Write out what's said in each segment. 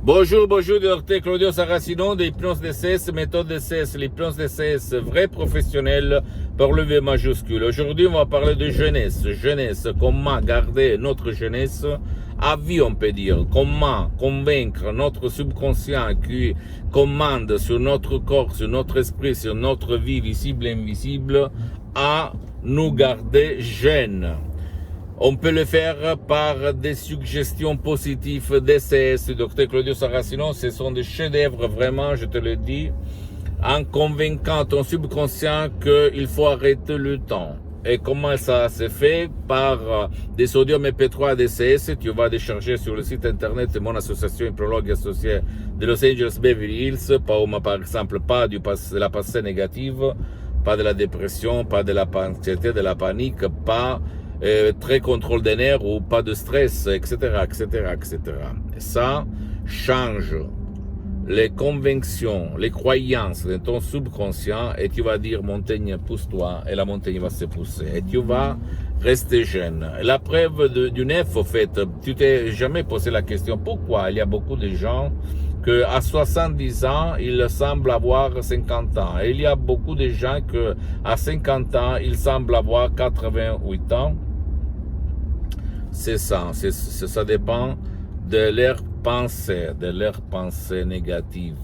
Bonjour, bonjour, docteur Claudio Saracino de l'hypnose DCS, méthode DCS, l'hypnose DCS, vrai professionnel par le V majuscule. Aujourd'hui, on va parler de jeunesse. Jeunesse, comment garder notre jeunesse à vie, on peut dire. Comment convaincre notre subconscient qui commande sur notre corps, sur notre esprit, sur notre vie visible et invisible, à nous garder jeunes. On peut le faire par des suggestions positives DCS, Dr Claudio Saracino. Ce sont des chefs-d'œuvre, vraiment, je te le dis, en convainquant ton subconscient qu'il faut arrêter le temps. Et comment ça se fait? Par des sodium MP3 DCS. Tu vas décharger sur le site internet de mon association hypnologue associée de Los Angeles Beverly Hills. Par exemple, pas de la pensée négative, pas de la dépression, pas de l'anxiété, de la panique, pas très contrôle des nerfs ou pas de stress, etc., etc., etc. Et ça change les convictions, les croyances de ton subconscient et tu vas dire montagne pousse-toi et la montagne va se pousser et tu vas rester jeune. La preuve du neuf, au fait, tu t'es jamais posé la question pourquoi il y a beaucoup de gens qu'à 70 ans, ils semblent avoir 50 ans. Et il y a beaucoup de gens qu'à 50 ans, ils semblent avoir 88 ans. C'est ça, ça dépend de leurs pensées négatives,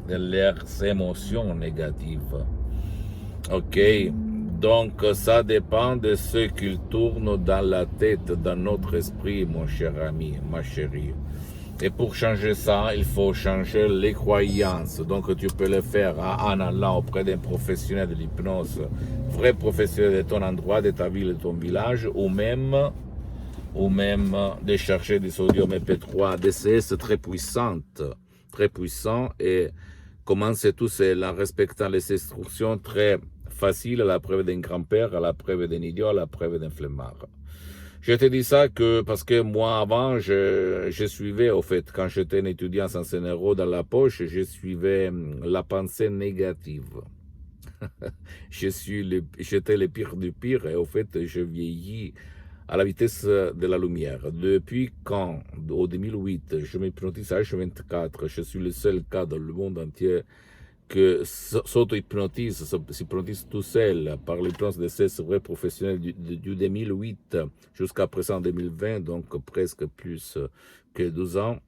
de leurs émotions négatives. Ok, donc ça dépend de ce qu'il tourne dans la tête, dans notre esprit, mon cher ami, ma chérie. Et pour changer ça, il faut changer les croyances. Donc tu peux le faire en allant auprès d'un professionnel de l'hypnose, vrai professionnel de ton endroit, de ta ville, de ton village, ou même décharger du sodium MP3 DCS très puissant, et commencer tout seul en respectant les instructions très faciles à la preuve d'un grand-père, à la preuve d'un idiot, à la preuve d'un flemmard. Je te dis ça parce que moi, avant, je suivais, au fait, quand j'étais un étudiant sans un euro dans la poche, je suivais la pensée négative. J'étais le pire du pire et au fait, je vieillis à la vitesse de la lumière. Depuis quand, au 2008, je m'hypnotise à H24, je suis le seul cas dans le monde entier que s'auto-hypnotise tout seul par l'hypnose de ces vrais professionnels du 2008 jusqu'à présent 2020, donc presque plus que 12 ans.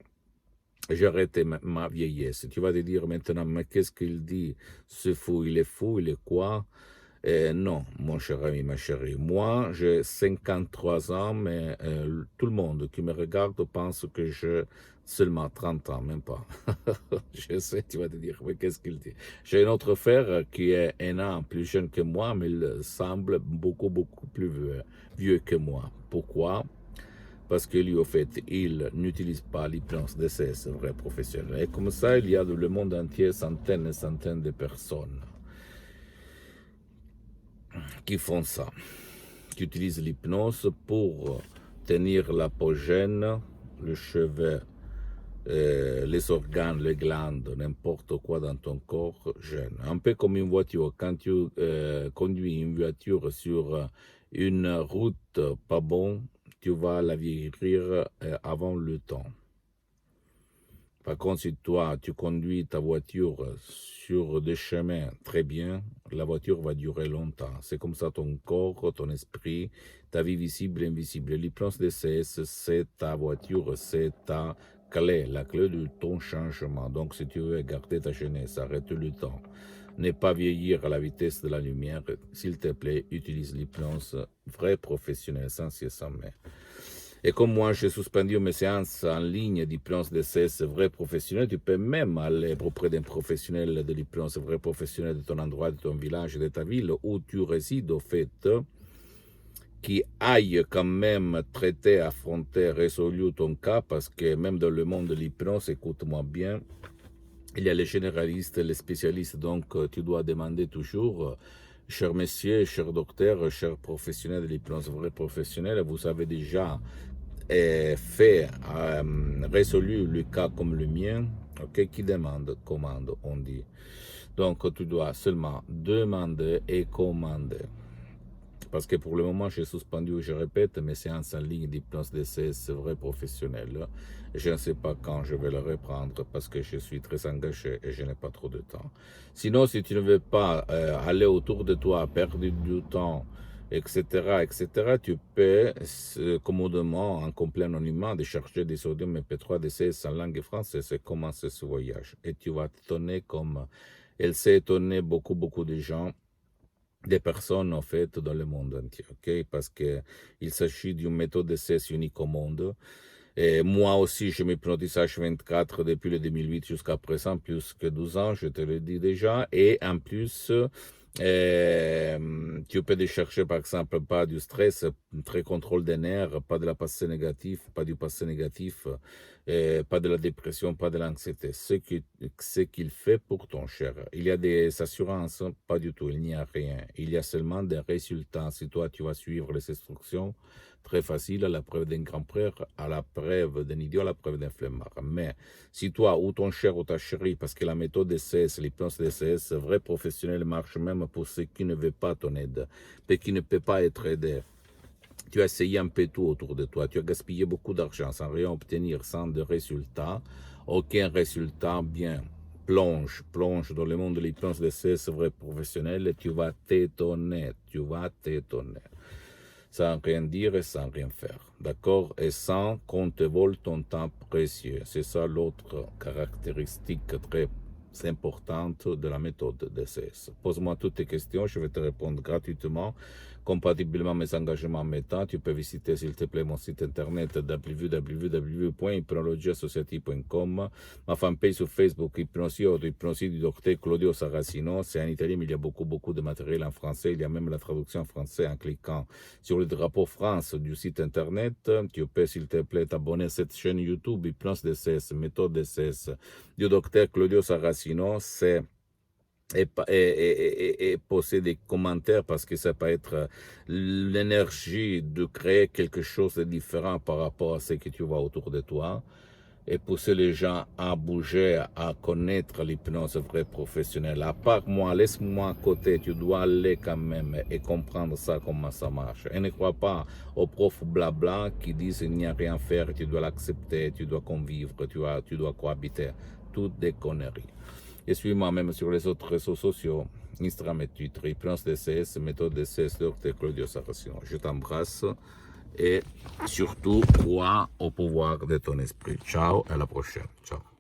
J'ai arrêté ma vieillesse. Tu vas te dire maintenant, mais qu'est-ce qu'il dit? C'est fou, il est quoi? Non, mon cher ami, ma chérie. Moi, j'ai 53 ans, mais tout le monde qui me regarde pense que j'ai seulement 30 ans, même pas. Je sais, tu vas te dire, mais qu'est-ce qu'il dit? J'ai un autre frère qui est un an plus jeune que moi, mais il semble beaucoup plus vieux que moi. Pourquoi? Parce que lui, au fait, il n'utilise pas l'hypnose DCS vrai professionnel. Et comme ça, il y a dans le monde entier centaines et centaines de personnes qui font ça, qui utilisent l'hypnose pour tenir la peau jeune, le cheveu, les organes, les glandes, n'importe quoi dans ton corps jeune. Un peu comme une voiture, quand tu conduis une voiture sur une route pas bonne, tu vas la vieillir avant le temps. Par contre, si toi, tu conduis ta voiture sur des chemins très bien, la voiture va durer longtemps. C'est comme ça ton corps, ton esprit, ta vie visible et invisible. L'hypnose DCS, c'est ta voiture, c'est ta clé, la clé de ton changement. Donc, si tu veux garder ta jeunesse, arrête le temps. Ne pas vieillir à la vitesse de la lumière, s'il te plaît, utilise l'hypnose vrai professionnel, sans cesse sans mais. Et comme moi, j'ai suspendu mes séances en ligne d'hypnose DCS vrai professionnel, tu peux même aller auprès d'un professionnel de l'hypnose vrai professionnel de ton endroit, de ton village, de ta ville où tu résides, au fait, qui aille quand même traiter, affronter, résoudre ton cas, parce que même dans le monde de l'hypnose, écoute-moi bien, il y a les généralistes, les spécialistes, donc tu dois demander toujours, cher monsieur, cher docteur, cher professionnel de l'hypnose vrai professionnel, vous avez déjà résolu le cas comme le mien, ok, qui commande, on dit. Donc tu dois seulement demander et commander. parce que pour le moment, j'ai suspendu, je répète, mes séances en ligne d'hypnose DCS vrai professionnel. Je ne sais pas quand je vais le reprendre parce que je suis très engagé et je n'ai pas trop de temps. Sinon, si tu ne veux pas aller autour de toi, perdre du temps, etc., etc., tu peux commodément, en complet anonymat, de chercher des sodium MP3 DCS en langue française et commencer ce voyage. Et tu vas t'étonner comme elle s'est étonnée beaucoup de gens, des personnes en fait dans le monde entier, ok? Parce que il s'agit d'une méthode DCS unique au monde. Et moi aussi, je m'hypnotise H24 depuis le 2008 jusqu'à présent, plus que 12 ans, je te le dis déjà. Et en plus, tu peux chercher par exemple pas du stress, très contrôle des nerfs, pas de la passé négatif, pas du passé négatif, pas de la dépression, pas de l'anxiété. Ce qu'il fait pour ton cher. Il y a des assurances, pas du tout, il n'y a rien. Il y a seulement des résultats. Si toi tu vas suivre les instructions, très facile, à la preuve d'un grand frère, à la preuve d'un idiot, à la preuve d'un flemmard. Mais si toi ou ton cher ou ta chérie, parce que la méthode DCS, l'hypnose DCS, vrai professionnel marche même pour ceux qui ne veulent pas ton aide, mais qui ne peut pas être aidé. Tu as essayé un peu tout autour de toi, tu as gaspillé beaucoup d'argent sans rien obtenir, sans de résultats, aucun résultat bien. Plonge dans le monde de l'hypnose DCS vrai professionnel et tu vas t'étonner, sans rien dire et sans rien faire, d'accord? Et sans qu'on te vole ton temps précieux. C'est ça l'autre caractéristique très importante de la méthode DCS. Pose-moi toutes tes questions, je vais te répondre gratuitement, compatiblement à mes engagements en mes temps. Tu peux visiter s'il te plaît mon site internet www.hypnologiassociative.com, ma fanpage sur Facebook Hypnosie du docteur Claudio Saracino. C'est en italien mais il y a beaucoup de matériel en français, il y a même la traduction en français en cliquant sur le drapeau France du site internet. Tu peux s'il te plaît t'abonner à cette chaîne YouTube Hypnose DCS, méthode DCS du docteur Claudio Saracino. Et poser des commentaires parce que ça peut être l'énergie de créer quelque chose de différent par rapport à ce que tu vois autour de toi et pousser les gens à bouger, à connaître l'hypnose vraie professionnelle. À part moi, laisse-moi à côté, tu dois aller quand même et comprendre ça, comment ça marche. Et ne crois pas aux profs blabla qui disent qu'il n'y a rien à faire, tu dois l'accepter, tu dois convivre, tu dois cohabiter. Toutes des conneries. Et suis-moi même sur les autres réseaux sociaux, Instagram et Twitter, Hypnose DCS, méthode DCS, Dr Claudio Saracino. Je t'embrasse et surtout crois au pouvoir de ton esprit. Ciao, à la prochaine. Ciao.